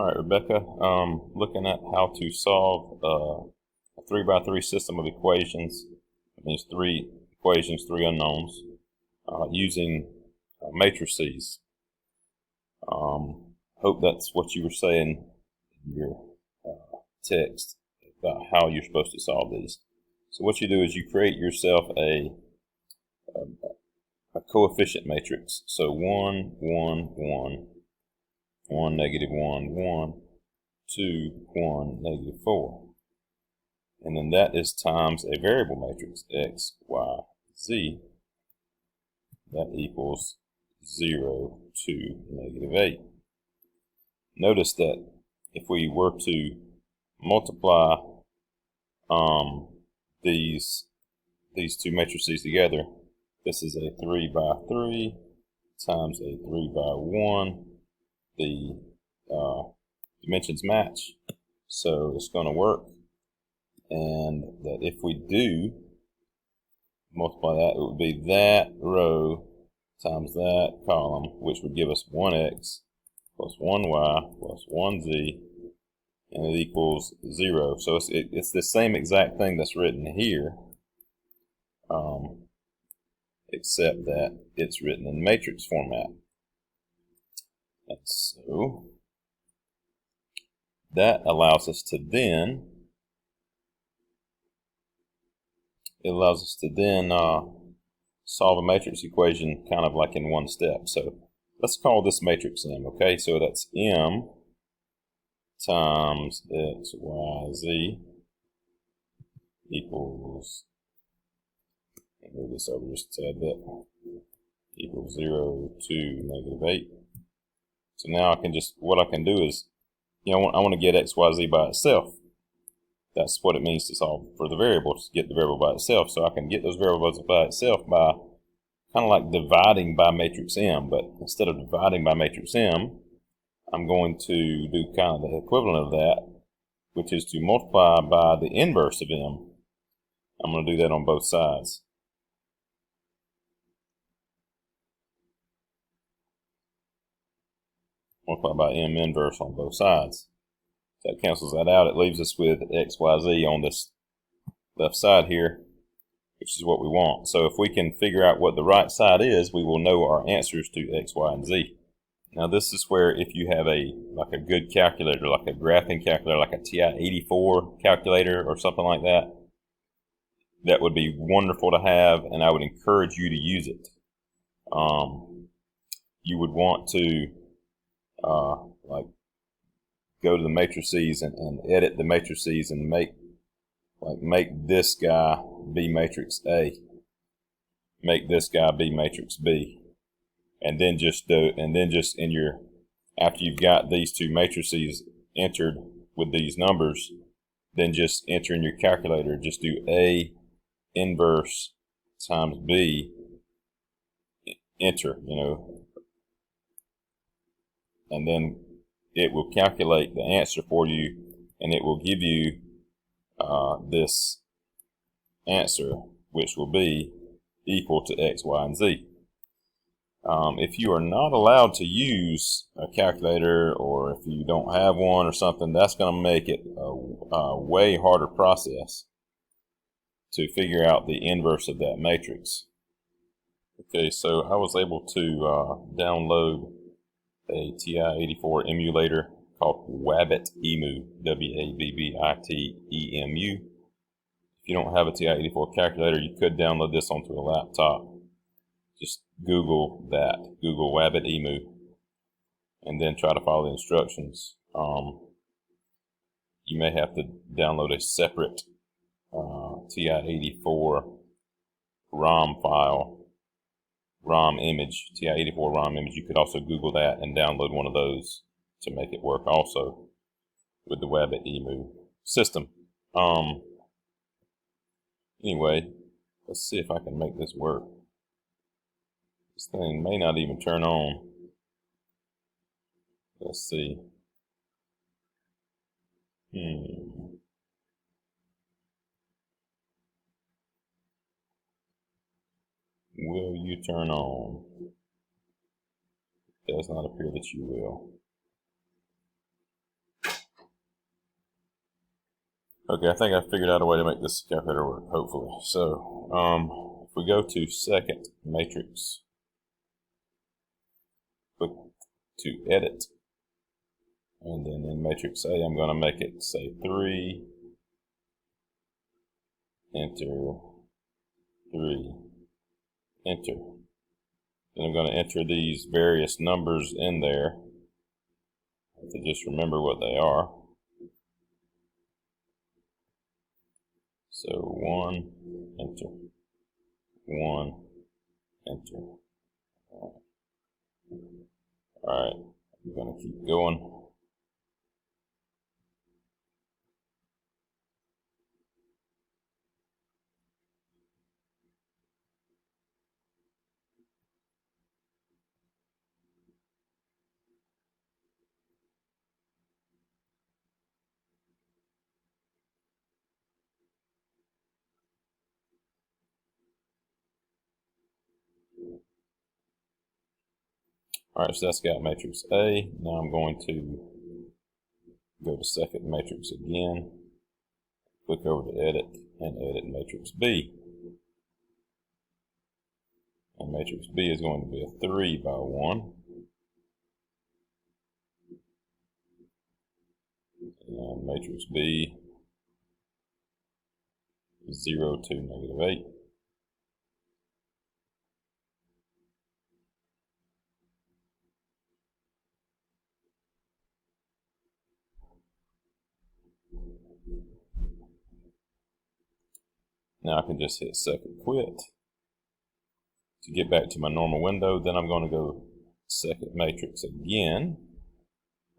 All right, Rebecca, looking at how to solve a 3x3 system of equations. That means three equations, three unknowns, using matrices. Hope that's what you were saying in your text about how you're supposed to solve these. So what you do is you create yourself a coefficient matrix. So 1, 1, 1. 1, negative 1, 1, 2, 1, negative 4. And then that is times a variable matrix, x, y, z. That equals 0 to negative 8. Notice that if we were to multiply these two matrices together, this is a 3 by 3 times a 3 by 1. The dimensions match, so it's going to work. And that if we do multiply that, it would be that row times that column, which would give us 1x plus 1y plus 1z, and it equals 0. So it's the same exact thing that's written here, except that it's written in matrix format. And so that allows us to then solve a matrix equation kind of like in one step. So let's call this matrix M, okay? So that's M times x, y, z equals, I'll move this over just a tad bit, equals 0 to negative 8. So now what I can do is, I want to get x, y, z by itself. That's what it means to solve for the variable, to get the variable by itself. So I can get those variables by itself by kind of like dividing by matrix M. But instead of dividing by matrix M, I'm going to do kind of the equivalent of that, which is to multiply by the inverse of M. I'm going to do that on both sides. Multiply by M inverse on both sides. So that cancels that out. It leaves us with x, y, z on this left side here, which is what we want. So if we can figure out what the right side is, we will know our answers to x, y, and z. Now this is where if you have a good calculator, like a graphing calculator, like a TI-84 calculator or something like that, that would be wonderful to have, and I would encourage you to use it. You would want to go to the matrices and edit the matrices and make this guy be matrix A, make this guy be matrix B, and then after you've got these two matrices entered with these numbers, then just enter in your calculator. Just do A inverse times B, enter, and then it will calculate the answer for you, and it will give you this answer, which will be equal to x, y, and z. If you are not allowed to use a calculator, or if you don't have one or something, that's going to make it a way harder process to figure out the inverse of that matrix. Okay, so I was able to download a TI-84 emulator called WabbitEmu, W-A-B-B-I-T-E-M-U. If you don't have a TI-84 calculator, you could download this onto a laptop. Just Google that, Google WabbitEmu, and then try to follow the instructions. You may have to download a separate TI-84 ROM file, ROM image, TI-84 ROM image. You could also Google that and download one of those to make it work also with the WabbitEmu system. Anyway, let's see if I can make this work. This thing may not even turn on. Let's see. Will you turn on? It does not appear that you will. Okay, I think I figured out a way to make this calculator work, hopefully. So, if we go to second matrix, click to edit, and then in matrix A, I'm going to make it say 3, enter, 3, enter. Then I'm going to enter these various numbers in there. I have to just remember what they are. So 1, enter, 1, enter. Alright, I'm going to keep going. Alright, so that's got matrix A. Now I'm going to go to second matrix again, click over to edit, and edit matrix B. And matrix B is going to be a 3 by 1. And matrix B is 0 to -8. Now I can just hit second quit to get back to my normal window. Then I'm going to go second matrix again,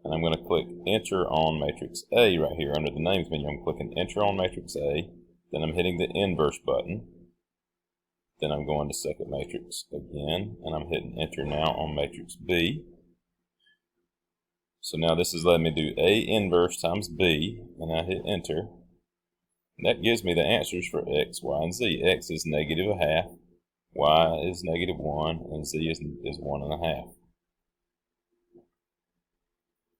and I'm going to click enter on matrix A right here under the names menu. I'm clicking enter on matrix A, then I'm hitting the inverse button, then I'm going to second matrix again, and I'm hitting enter now on matrix B. So now this is letting me do A inverse times B, and I hit enter. And that gives me the answers for X, Y, and Z. X is -1/2, Y is -1, and Z is 1.5.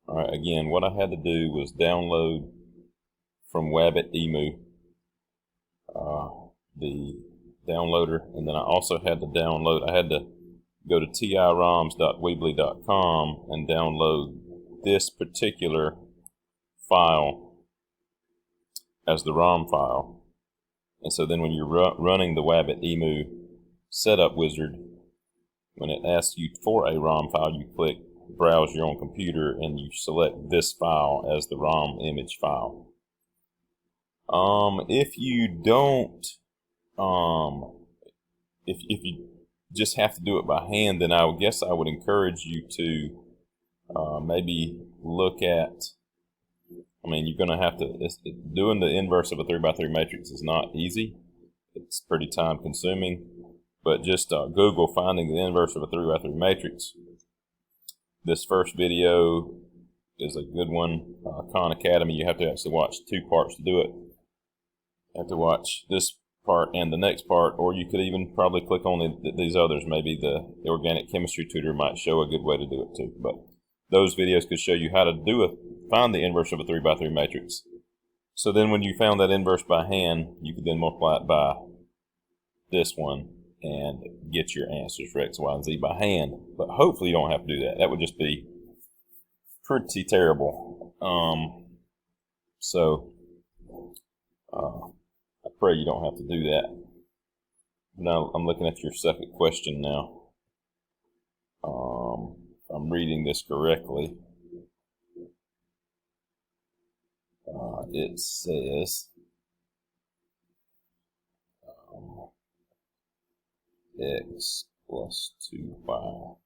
Alright, again, what I had to do was download from Wabbit-Emu the downloader, and then I also had to download, I had to go to tiroms.weebly.com and download this particular file as the ROM file. And so then when you're running the Wabbit-Emu setup wizard, when it asks you for a ROM file, you click browse your own computer and you select this file as the ROM image file. If you don't, if you just have to do it by hand, then I would guess I would encourage you to maybe look at, I mean, you're going to have to, doing the inverse of a 3x3 matrix is not easy. It's pretty time consuming, but just Google finding the inverse of a 3x3 matrix. This first video is a good one. Khan Academy, you have to actually watch 2 parts to do it. You have to watch this part and the next part, or you could even probably click on these others. Maybe the organic chemistry tutor might show a good way to do it too. But those videos could show you how to find the inverse of a 3x3 matrix. So then when you found that inverse by hand, you could then multiply it by this one and get your answers for X, Y, and Z by hand. But hopefully you don't have to do that. That would just be pretty terrible. I pray you don't have to do that. Now I'm looking at your second question now. If I'm reading this correctly. It says X plus 2y,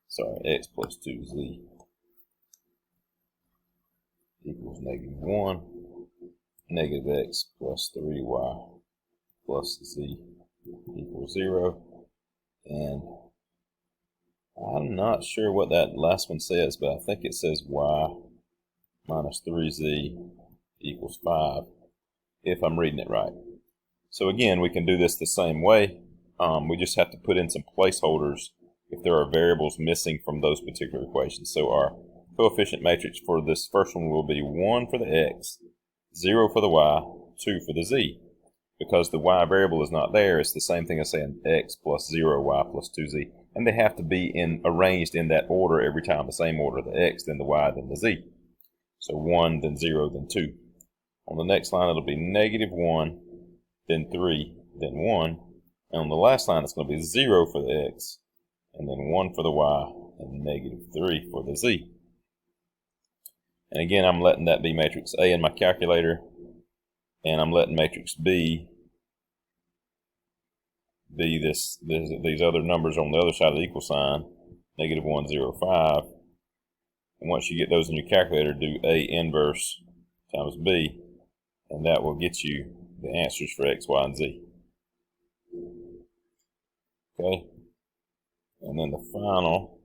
sorry, X plus 2z equals -1, -x plus 3y plus z equals 0. And I'm not sure what that last one says, but I think it says y minus 3z equals 5, if I'm reading it right. So again, we can do this the same way. We just have to put in some placeholders if there are variables missing from those particular equations. So our coefficient matrix for this first one will be 1 for the x, 0 for the y, 2 for the z. Because the y variable is not there, it's the same thing as saying x plus 0, y plus 2z. And they have to be arranged in that order every time, the same order, the x, then the y, then the z. So 1, then 0, then 2. On the next line, it'll be -1, then 3, then 1. And on the last line, it's going to be 0 for the x, and then 1 for the y, and -3 for the z. And again, I'm letting that be matrix A in my calculator, and I'm letting matrix B be these other numbers on the other side of the equal sign, -1, 0, 5. And once you get those in your calculator, do A inverse times B, and that will get you the answers for x, y, and z. Okay, and then the final,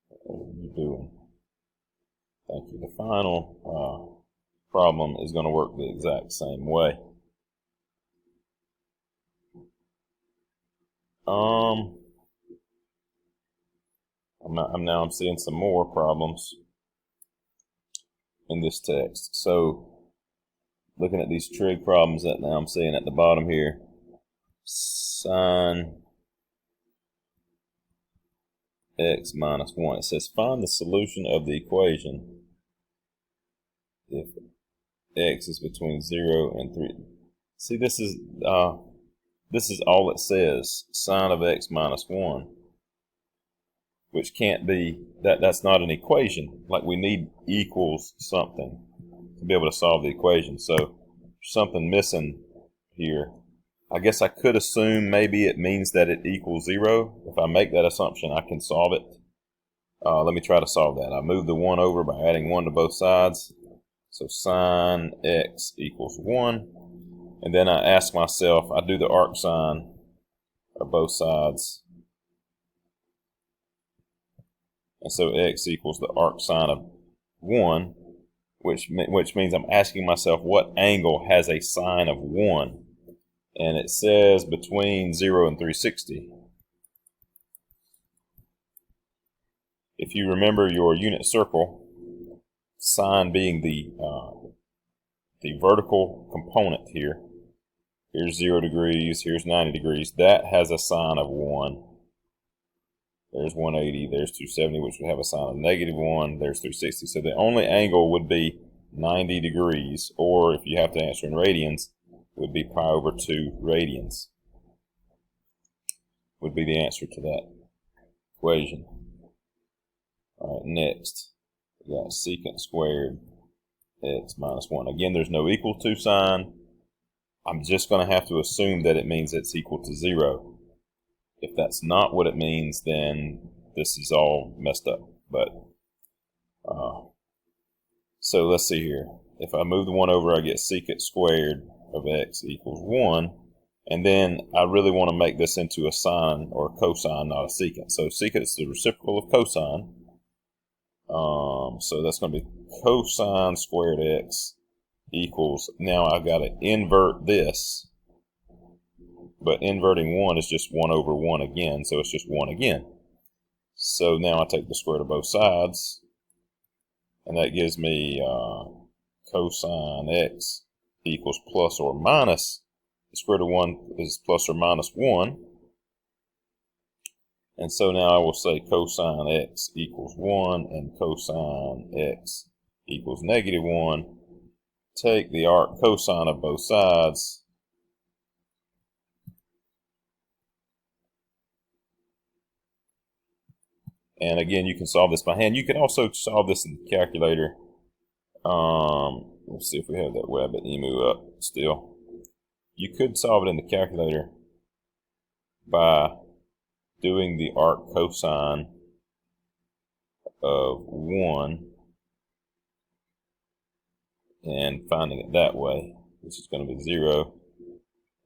what are you doing? Thank you. The final problem is going to work the exact same way. I'm seeing some more problems in this text. So, looking at these trig problems that now I'm seeing at the bottom here, sin x minus 1. It says find the solution of the equation if x is between 0 and 3. See, this is all it says, sine of x minus 1, which can't be, that's not an equation. Like, we need equals something to be able to solve the equation. So there's something missing here. I guess I could assume maybe it means that it equals 0. If I make that assumption, I can solve it. Let me try to solve that. I move the 1 over by adding 1 to both sides. So sine x equals 1. And then I ask myself, I do the arc sine of both sides. And so x equals the arc sine of 1, which means I'm asking myself what angle has a sine of 1. And it says between 0 and 360. If you remember your unit circle, sine being the vertical component here, here's 0 degrees, here's 90 degrees, that has a sine of 1. There's 180, there's 270, which would have a sine of -1, there's 360. So the only angle would be 90 degrees, or if you have to answer in radians, would be pi over 2 radians, would be the answer to that equation. All right, next, we got secant squared x minus 1. Again, there's no equal to sign. I'm just going to have to assume that it means it's equal to 0. If that's not what it means, then this is all messed up. But so let's see here. If I move the 1 over, I get secant squared of x equals 1. And then I really want to make this into a sine or a cosine, not a secant. So secant is the reciprocal of cosine. So that's going to be cosine squared x equals, now I've got to invert this. But inverting 1 is just 1 over 1 again, so it's just 1 again. So now I take the square root of both sides, and that gives me cosine x equals plus or minus, the square root of 1 is plus or minus 1. And so now I will say cosine x equals 1 and cosine x equals -1. Take the arc cosine of both sides. And again, you can solve this by hand. You can also solve this in the calculator. Let's see if we have that web at emu up still. You could solve it in the calculator by doing the arc cosine of 1 and finding it that way, which is going to be 0,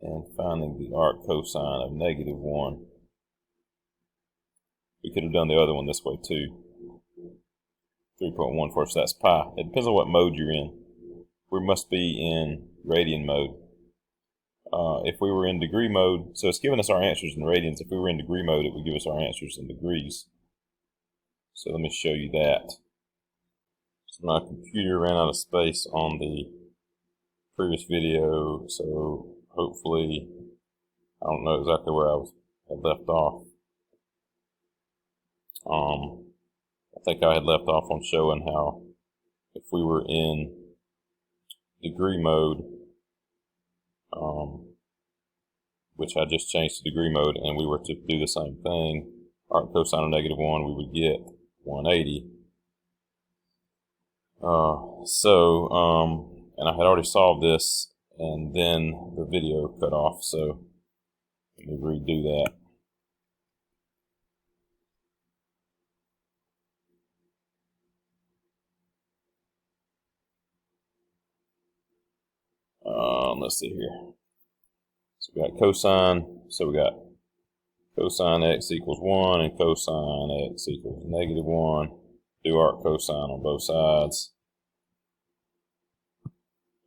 and finding the arc cosine of -1. We could have done the other one this way too. 3.14, so that's pi. It depends on what mode you're in. We must be in radian mode. If we were in degree mode, so it's giving us our answers in radians. If we were in degree mode, it would give us our answers in degrees. So let me show you that. My computer ran out of space on the previous video, so hopefully, I don't know exactly where had left off. I think I had left off on showing how if we were in degree mode, which I just changed to degree mode, and we were to do the same thing, arc cosine of -1, we would get 180. And I had already solved this, and then the video cut off, so let me redo that. Let's see here. So we got cosine, so we got cosine x equals 1 and cosine x equals -1. Do arc cosine on both sides.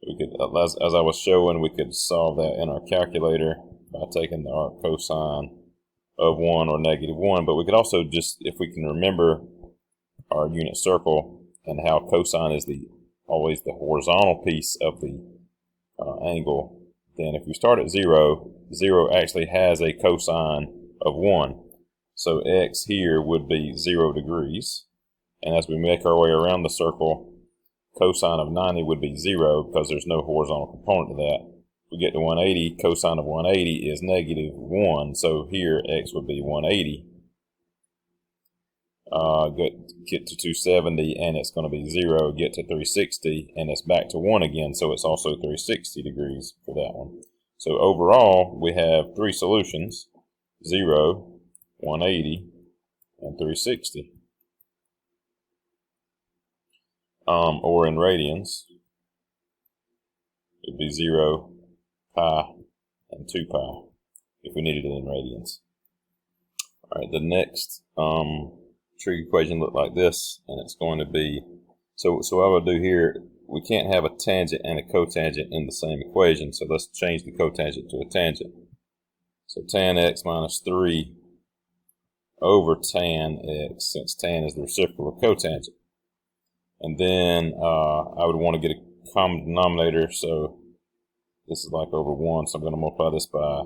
We could, as I was showing, we could solve that in our calculator by taking the arc cosine of 1 or -1, but we could also just, if we can remember our unit circle and how cosine is always the horizontal piece of the angle, then if we start at 0, 0 actually has a cosine of 1. So x here would be 0 degrees. And as we make our way around the circle, cosine of 90 would be 0 because there's no horizontal component to that. If we get to 180, cosine of 180 is -1. So here x would be 180. Get to 270 and it's going to be 0. Get to 360 and it's back to 1 again. So it's also 360 degrees for that one. So overall, we have 3 solutions: 0, 180, and 360. Or in radians, it'd be 0, pi, and 2 pi if we needed it in radians. All right, the next trig equation looked like this, and it's going to be, so what I would do here, we can't have a tangent and a cotangent in the same equation, so let's change the cotangent to a tangent. So tan x minus 3 over tan x, since tan is the reciprocal of cotangent. And then I would want to get a common denominator, so this is like over 1, so I'm going to multiply this by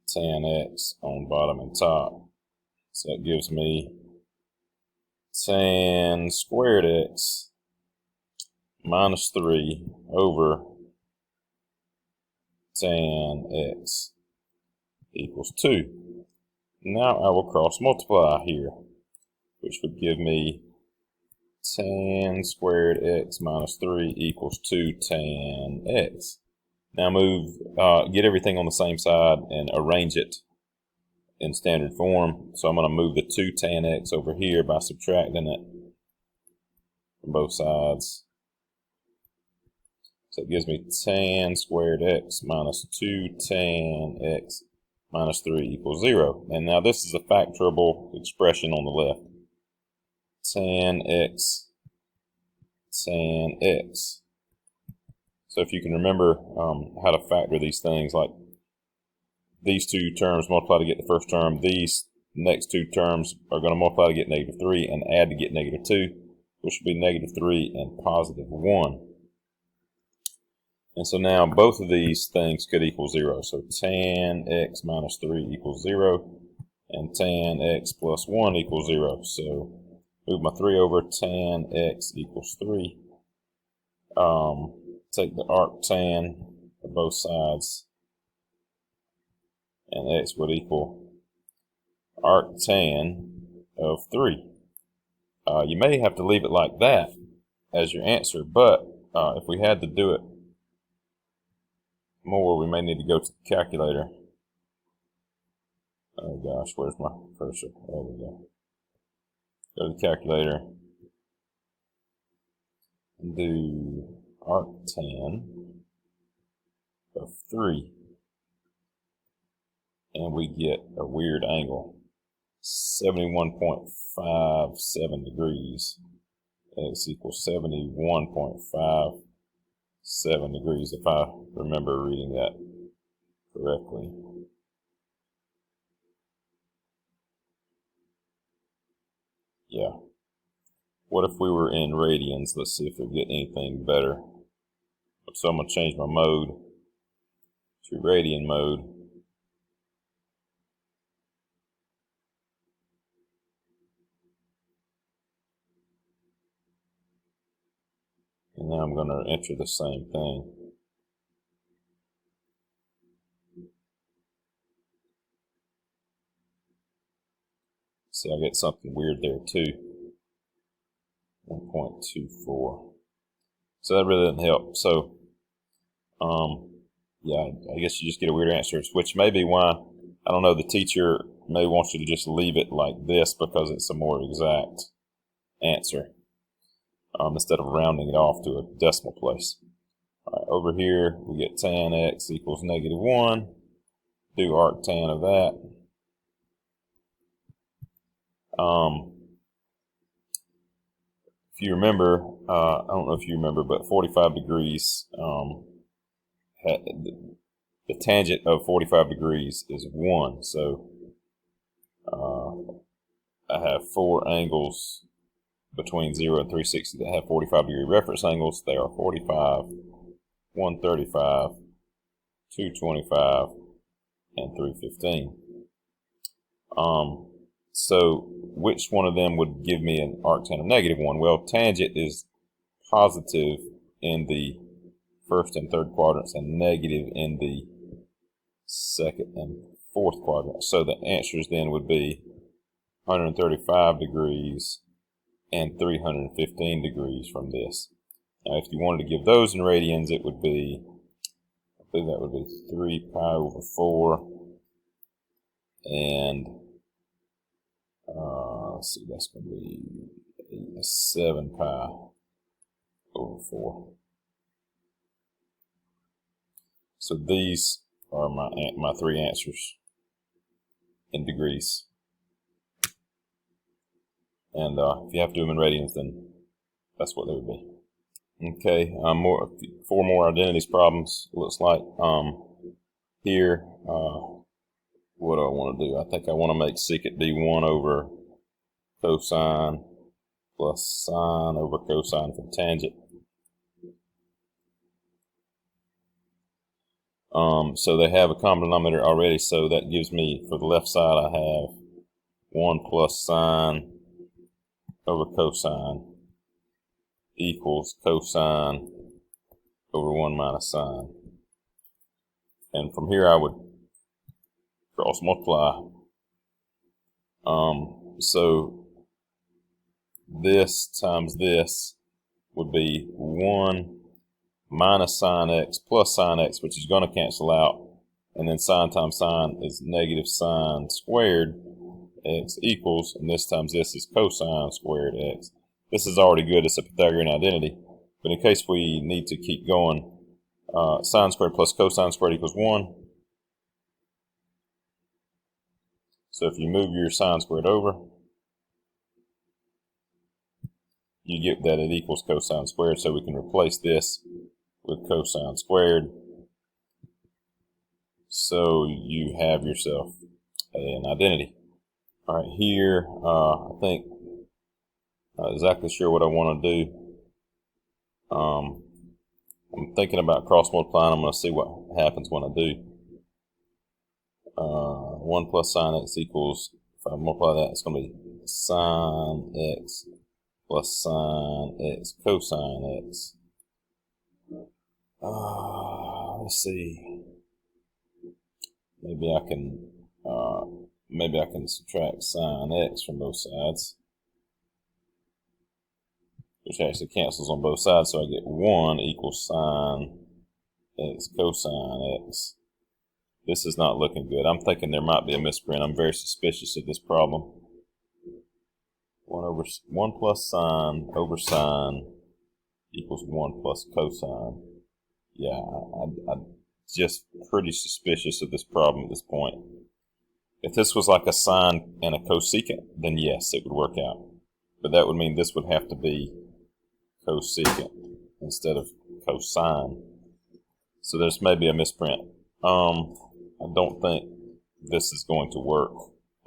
tan x on bottom and top. So that gives me tan squared x minus 3 over tan x equals 2. Now I will cross multiply here, which would give me tan squared x minus 3 equals 2 tan x. Now get everything on the same side and arrange it in standard form. So I'm going to move the 2 tan x over here by subtracting it from both sides. So it gives me tan squared x minus 2 tan x minus 3 equals 0. And now this is a factorable expression on the left. Tan x, tan x. So if you can remember how to factor these things, like these 2 terms multiply to get the first term, these next 2 terms are going to multiply to get -3 and add to get -2, which would be -3 and +1. And so now both of these things could equal 0. So tan x minus 3 equals 0, and tan x plus 1 equals 0. So move my 3 over, tan x equals 3. Take the arctan of both sides, and x would equal arctan of 3. You may have to leave it like that as your answer, but if we had to do it more, we may need to go to the calculator. Oh gosh, where's my cursor? There we go. Go to the calculator and do arctan of 3, and we get a weird angle, 71.57 degrees. X equals 71.57 degrees, if I remember reading that correctly. Yeah. What if we were in radians? Let's see if we get anything better. So I'm going to change my mode to radian mode. And now I'm going to enter the same thing. See, I get something weird there too. 1.24. So that really doesn't help. So, yeah, I guess you just get a weird answer, which may be why, I don't know, the teacher may want you to just leave it like this because it's a more exact answer instead of rounding it off to a decimal place. All right, over here, we get tan x equals -1. Do arctan of that. If you remember, I don't know if you remember, but 45 degrees, the tangent of 45 degrees is 1. So I have 4 angles between 0 and 360 that have 45 degree reference angles. They are 45, 135, 225, and 315. So which one of them would give me an arctan of -1? Well, tangent is positive in the first and third quadrants and negative in the second and fourth quadrant. So the answers then would be 135 degrees and 315 degrees from this. Now, if you wanted to give those in radians, it would be, I believe that would be 3 pi over 4, and let's see, that's going to be 7 pi over 4. So these are my 3 answers in degrees. And if you have to do them in radians, then that's what they would be. Okay, 4 more identities problems, looks like. Here, what do I want to do? I think I want to make secant be 1 over cosine plus sine over cosine for tangent. So they have a common denominator already, so that gives me, for the left side, I have 1 plus sine over cosine equals cosine over 1 minus sine. And from here I would cross multiply. So this times this would be 1 minus sine x plus sine x, which is going to cancel out. And then sine times sine is negative sine squared x equals, and this times this is cosine squared x. This is already good. It's a Pythagorean identity. But in case we need to keep going, sine squared plus cosine squared equals 1. So if you move your sine squared over, you get that it equals cosine squared. So we can replace this with cosine squared. So you have yourself an identity. All right, here, I think, not exactly sure what I want to do. I'm thinking about cross multiplying. I'm going to see what happens when I do. 1 plus sine x equals, if I multiply that, it's going to be sine x plus sine x cosine x. Let's see. Maybe I can subtract sine x from both sides, which actually cancels on both sides, so I get 1 equals sine x cosine x. This is not looking good. I'm thinking there might be a misprint. I'm very suspicious of this problem. 1 plus sine over sine equals 1 plus cosine. Yeah, I'm just pretty suspicious of this problem at this point. If this was like a sine and a cosecant, then yes, it would work out. But that would mean this would have to be cosecant instead of cosine. So there's maybe a misprint. I don't think this is going to work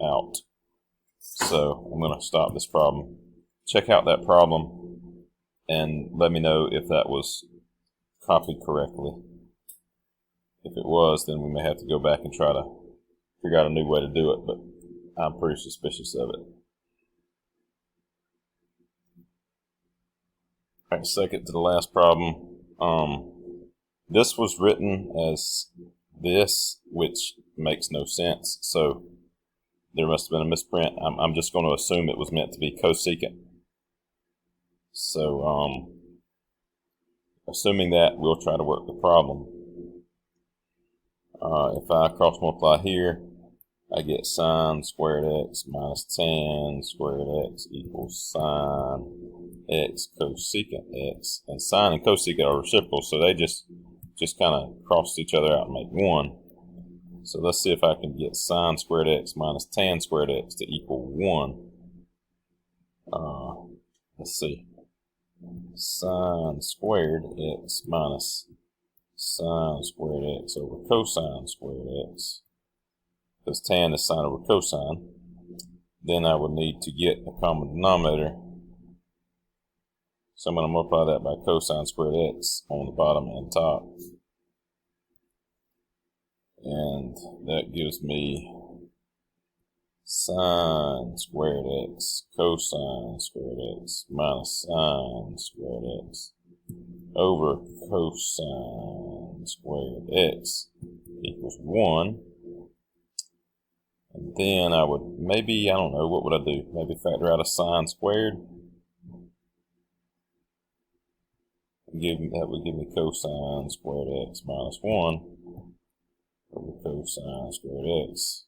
out. So I'm going to stop this problem. check out that problem and let me know if that was copied correctly. If it was, then we may have to go back and try to figure out a new way to do it, but I'm pretty suspicious of it. Alright, second to the last problem. This was written as this, which makes no sense, so there must have been a misprint. I'm just going to assume it was meant to be cosecant. So, assuming that, we'll try to work the problem. If I cross multiply here, I get sine squared x minus tan squared x equals sine x cosecant x. And sine and cosecant are reciprocal, so they just kind of cross each other out and make 1. So let's see if I can get sine squared x minus tan squared x to equal 1. Let's see. Sine squared x minus sine squared x over cosine squared x, because tan is sine over cosine. Then I would need to get a common denominator, so I'm going to multiply that by cosine squared x on the bottom and top, and that gives me sine squared x cosine squared x minus sine squared x over cosine squared x equals 1. And then I would maybe, I don't know, what would I do? Maybe factor out a sine squared. That would give me cosine squared x minus 1 over cosine squared x.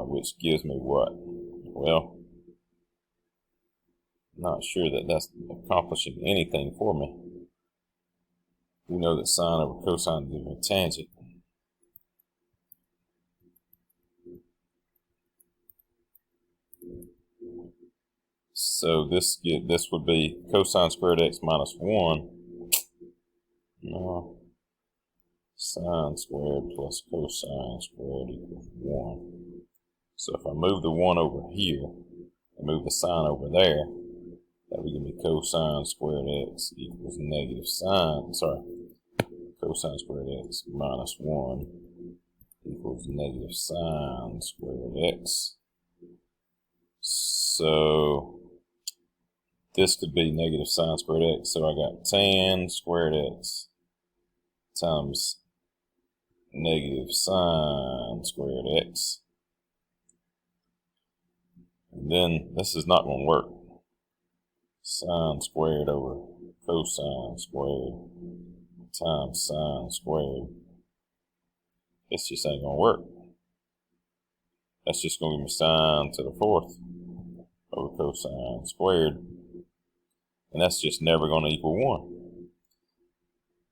Which gives me what? Well, not sure that that's accomplishing anything for me. We know that sine over cosine gives me tangent. So this would be cosine squared x minus 1. No. Sine squared plus cosine squared equals 1. So if I move the 1 over here and move the sine over there, that would give me cosine squared x equals negative cosine squared x minus 1 equals negative sine squared x. So this could be negative sine squared x. So I got tan squared x times negative sine squared x. And then this is not going to work. Sine squared over cosine squared times sine squared. This just ain't going to work. That's just going to give me sine to the 4th over cosine squared. And that's just never going to equal 1.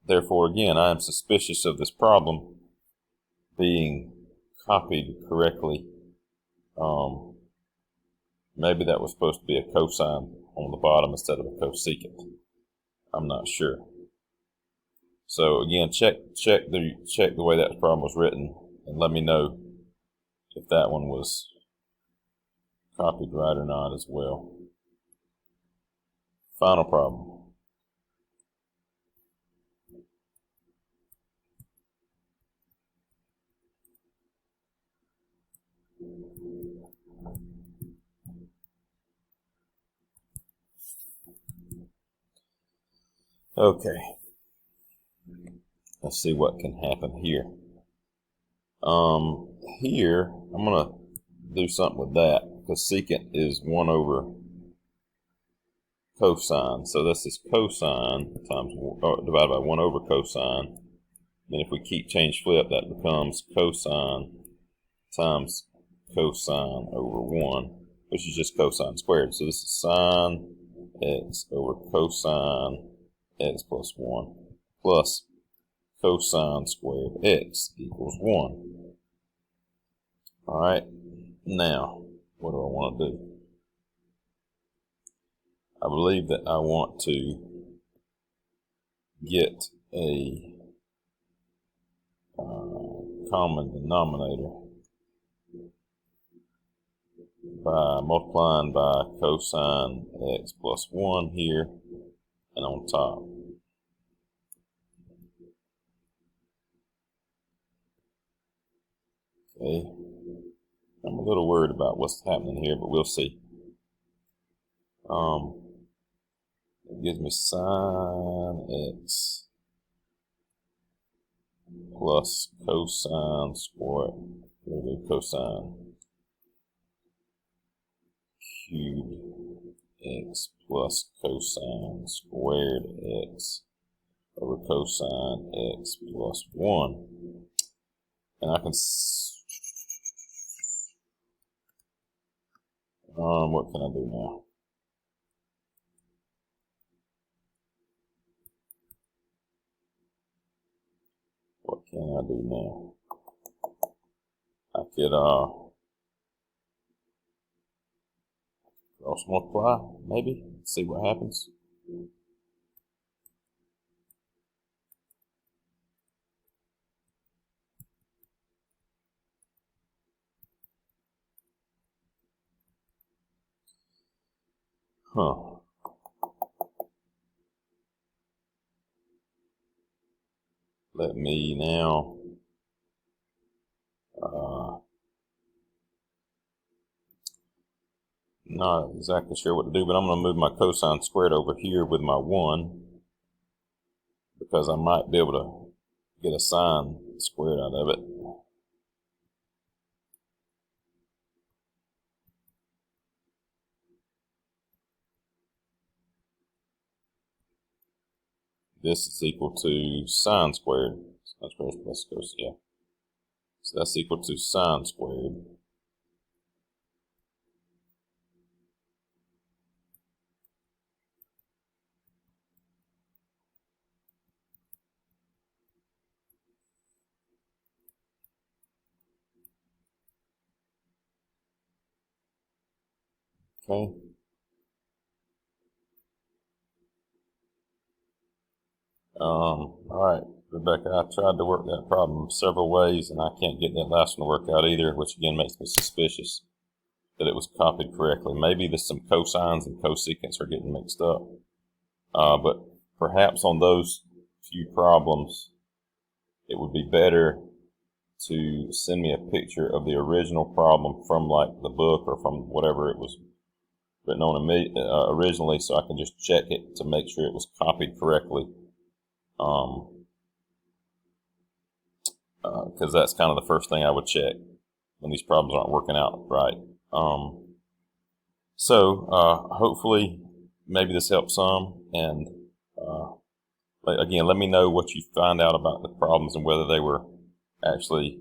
Therefore, again, I am suspicious of this problem being copied correctly. Maybe that was supposed to be a cosine on the bottom instead of a cosecant. I'm not sure. So again, check the way that problem was written and let me know if that one was copied right or not as well. Final problem. Okay. Let's see what can happen here. Here, I'm going to do something with that, because secant is 1 over cosine. So this is cosine times divided by 1 over cosine. Then if we keep change flip, that becomes cosine times cosine over 1, which is just cosine squared. So this is sine x over cosine x plus 1 plus cosine squared x equals 1. Alright, now what do I want to do? I believe that I want to get a common denominator by multiplying by cosine x plus 1 here and on top. Okay, I'm a little worried about what's happening here, but we'll see. It gives me sine x plus cosine squared, cosine cubed x plus cosine squared x over cosine x plus 1. And I can what can I do now? What can I do now? I could cross multiply, maybe, see what happens. Huh. Let me now not exactly sure what to do, but I'm going to move my cosine squared over here with my 1 because I might be able to get a sine squared out of it. This is equal to sine squared. Sine squared plus cosine, yeah. So that's equal to sine squared. Okay. Alright, Rebecca, I tried to work that problem several ways and I can't get that last one to work out either, which again makes me suspicious that it was copied correctly. Maybe there's some cosines and cosecants are getting mixed up. But perhaps on those few problems, it would be better to send me a picture of the original problem from like the book or from whatever it was written on originally, so I can just check it to make sure it was copied correctly. Because that's kind of the first thing I would check when these problems aren't working out right. So hopefully maybe this helps some, and again, let me know what you find out about the problems and whether they were actually,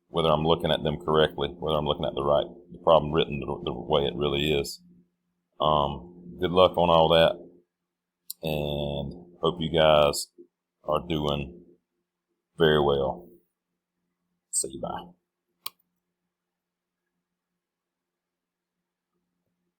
whether I'm looking at them correctly, whether I'm looking at the problem written the way it really is. Good luck on all that, and hope you guys are doing very well. See you, bye.